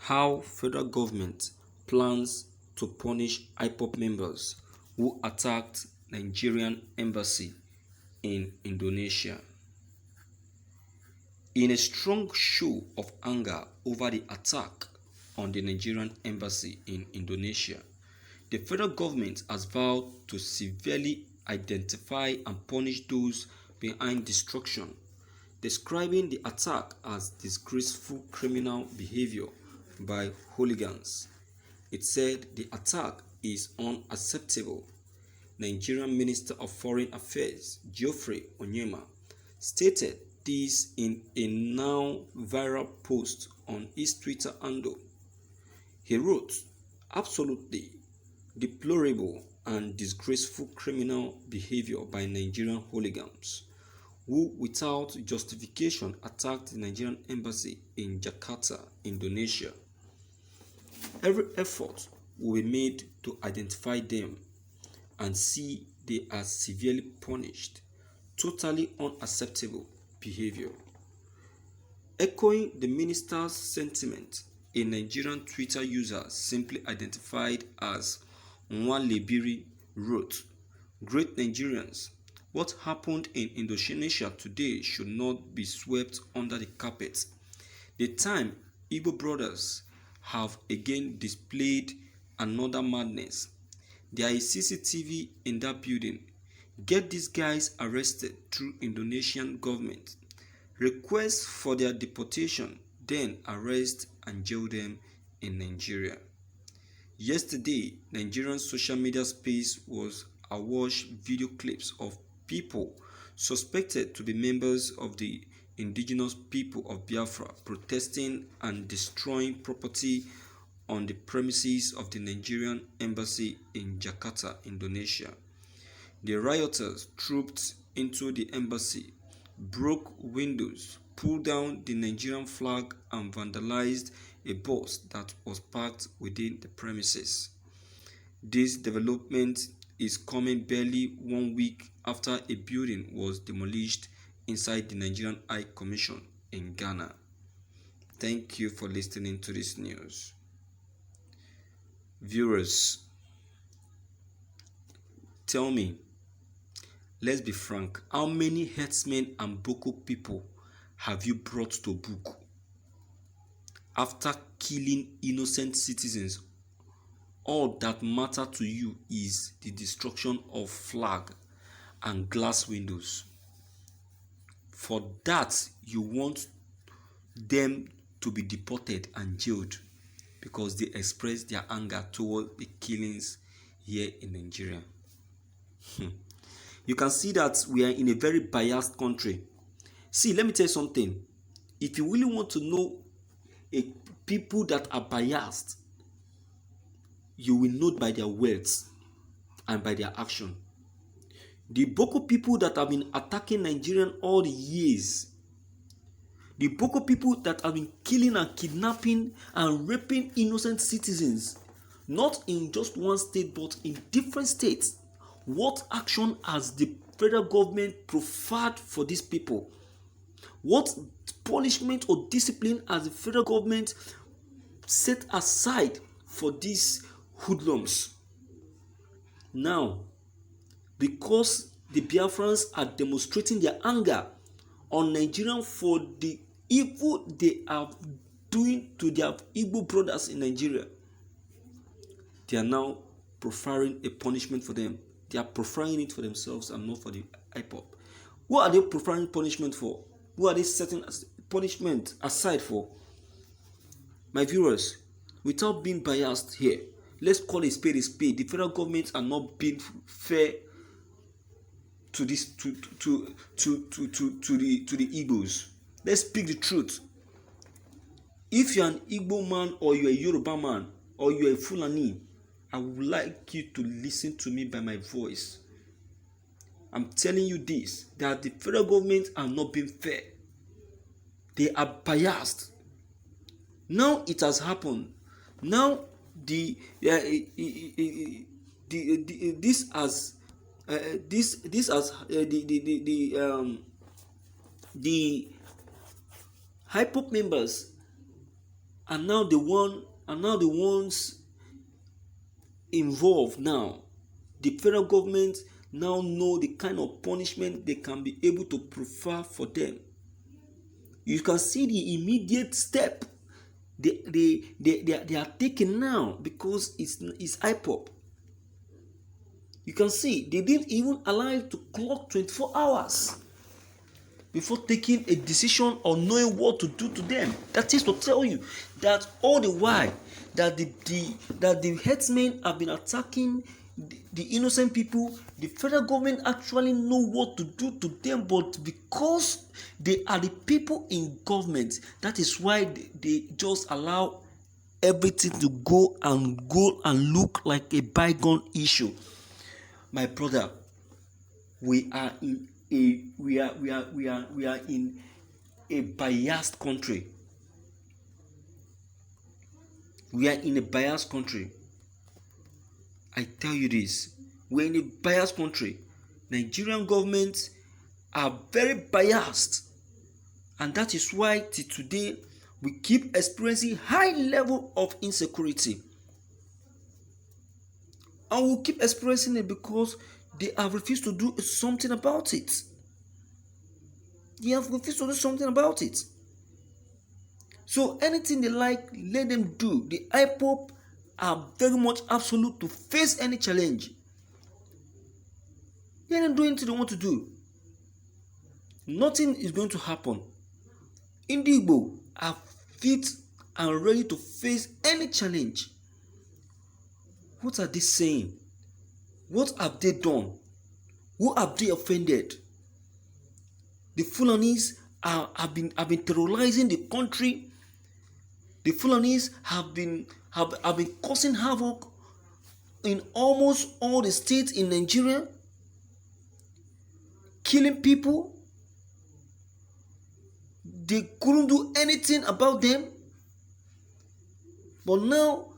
How federal government plans to punish Ipop members who attacked Nigerian embassy in Indonesia. In a strong show of anger over the attack on the Nigerian embassy in Indonesia, the federal government has vowed to severely identify and punish those behind destruction, describing the attack as disgraceful criminal behavior by hooligans. It said the attack is unacceptable. Nigerian Minister of Foreign Affairs Geoffrey Onyema stated this in a now viral post on his Twitter handle. He wrote, "Absolutely deplorable and disgraceful criminal behavior by Nigerian hooligans who without justification attacked the Nigerian embassy in Jakarta, Indonesia. Every effort will be made to identify them and see they are severely punished. Totally unacceptable behavior." Echoing the minister's sentiment, a Nigerian Twitter user simply identified as Nwalebiri wrote, "Great Nigerians, what happened in Indonesia today should not be swept under the carpet. The time Igbo brothers have again displayed another madness. There is CCTV in that building. Get these guys arrested through Indonesian government. Request for their deportation, then arrest and jail them in Nigeria." Yesterday, Nigerian social media space was awash video clips of people suspected to be members of the indigenous people of Biafra protesting and destroying property on the premises of the Nigerian embassy in Jakarta, Indonesia. The rioters trooped into the embassy, broke windows, pulled down the Nigerian flag, and vandalized a bus that was parked within the premises. This development is coming barely 1 week after a building was demolished inside the Nigerian High Commission in Ghana. Thank you for listening to this news. Viewers, tell me, let's be frank, how many herdsmen and Boko people have you brought to book after killing innocent citizens? All that matter to you is the destruction of flag and glass windows. For that, you want them to be deported and jailed because they express their anger toward the killings here in Nigeria. You can see that we are in a very biased country. See, let me tell you something. If you really want to know people that are biased, you will know by their words and by their action. The Boko people that have been attacking Nigerians all the years, the Boko people that have been killing and kidnapping and raping innocent citizens, not in just one state but in different states, what action has the federal government provided for these people? What punishment or discipline has the federal government set aside for these hoodlums? Now, because the Biafrans are demonstrating their anger on Nigerians for the evil they are doing to their Igbo brothers in Nigeria, they are now profiling a punishment for them. They are profiling it for themselves and not for the Ipop. Who are they profiling punishment for? Who are they setting punishment aside for? My viewers, without being biased here, let's call a spade a spade. The federal government are not being fair to this to the Igbos. Let's speak the truth. If you're an Igbo man or you're a Yoruba man or you're a Fulani, I would like you to listen to me by my voice. I'm telling you this, that the federal government are not being fair. They are biased. Now it has happened. Now the Ipop members and now the ones involved now. The federal government now know the kind of punishment they can be able to prefer for them. You can see the immediate step they are taking now because it's Ipop. You can see they didn't even allow it to clock 24 hours before taking a decision or knowing what to do to them. That is to tell you that all the while that the herdsmen have been attacking the innocent people, the federal government actually know what to do to them, but because they are the people in government, that is why they just allow everything to go and look like a bygone issue. My brother, we are in a biased country. We are in a biased country. I tell you this, we're in a biased country. Nigerian governments are very biased, and that is why till today we keep experiencing high level of insecurity. And we'll keep experiencing it because they have refused to do something about it. They have refused to do something about it. So anything they like, let them do. The Ipop are very much absolute to face any challenge. Let them do anything they want to do. Nothing is going to happen. Igbo are fit and ready to face any challenge. What are they saying? What have they done? Who have they offended? The Fulanis have been terrorizing the country. The Fulanis have been causing havoc in almost all the states in Nigeria, killing people. They couldn't do anything about them. But now,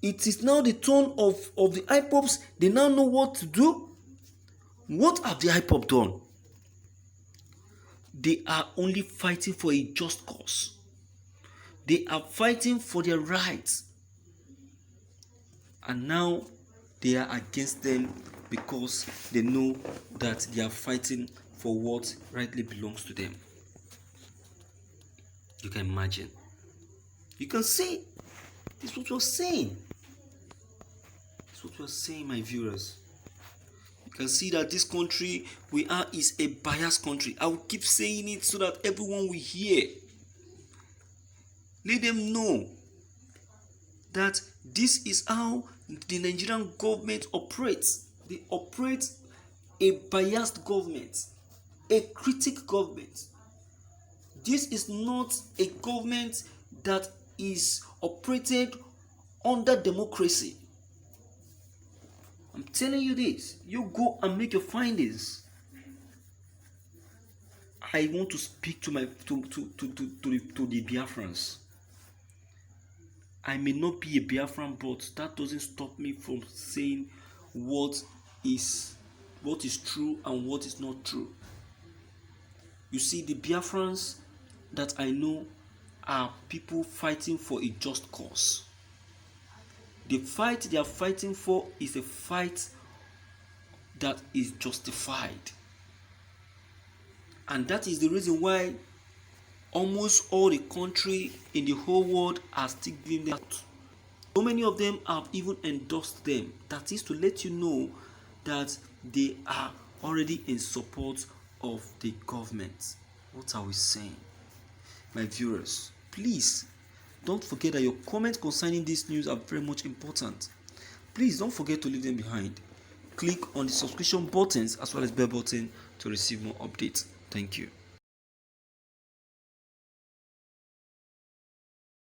it is now the turn of the Ipobs. They now know what to do. What have the Ipop done? They are only fighting for a just cause. They are fighting for their rights. And now they are against them because they know that they are fighting for what rightly belongs to them. You can imagine. You can see. This is what you're saying. This is what you're saying, my viewers. You can see that this country we are is a biased country. I will keep saying it so that everyone will hear. Let them know that this is how the Nigerian government operates. They operate a biased government, a critic government. This is not a government that is operated under democracy. I'm telling you this. You go and make your findings. I want to speak to the Biafrans. I may not be a Biafran, but that doesn't stop me from saying what is true and what is not true. You see, the Biafrans that I know are people fighting for a just cause. The fight they are fighting for is a fight that is justified. And that is the reason why almost all the country in the whole world are still giving them out. So many of them have even endorsed them. That is to let you know that they are already in support of the government. What are we saying? My viewers, please don't forget that your comments concerning this news are very much important. Please don't forget to leave them behind. Click on the subscription buttons as well as bell button to receive more updates. Thank you.